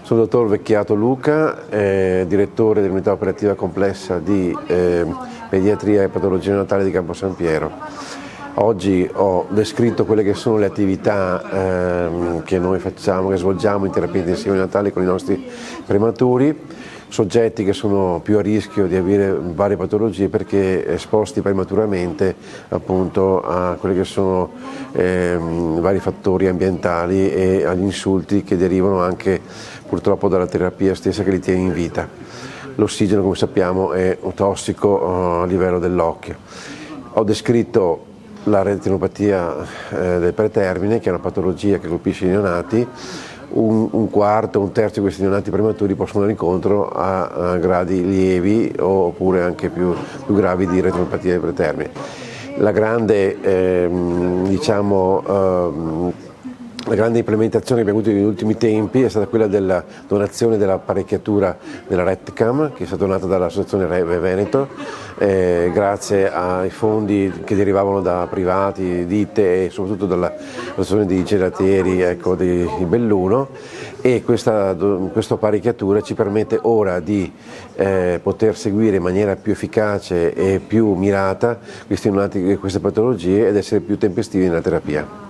Sono il dottor Vecchiato Luca, direttore dell'unità operativa complessa di pediatria e patologia neonatale di Campo San Piero. Oggi ho descritto quelle che sono le attività che noi facciamo, che svolgiamo in terapia intensiva neonatale con i nostri prematuri, soggetti che sono più a rischio di avere varie patologie perché esposti prematuramente appunto a quelli che sono vari fattori ambientali e agli insulti che derivano anche purtroppo dalla terapia stessa che li tiene in vita. L'ossigeno, come sappiamo, è un tossico a livello dell'occhio. Ho descritto la retinopatia del pretermine, che è una patologia che colpisce i neonati. Un quarto, un terzo di questi neonati prematuri possono andare incontro a gradi lievi oppure anche più gravi di retinopatia del pretermine. La grande, la grande implementazione che abbiamo avuto negli ultimi tempi è stata quella della donazione dell'apparecchiatura della RetCam, che è stata donata dall'Associazione Reve Veneto, grazie ai fondi che derivavano da privati, ditte e soprattutto dall'Associazione di gelatieri di Belluno, e questa apparecchiatura ci permette ora di poter seguire in maniera più efficace e più mirata questi neonati e queste patologie ed essere più tempestivi nella terapia.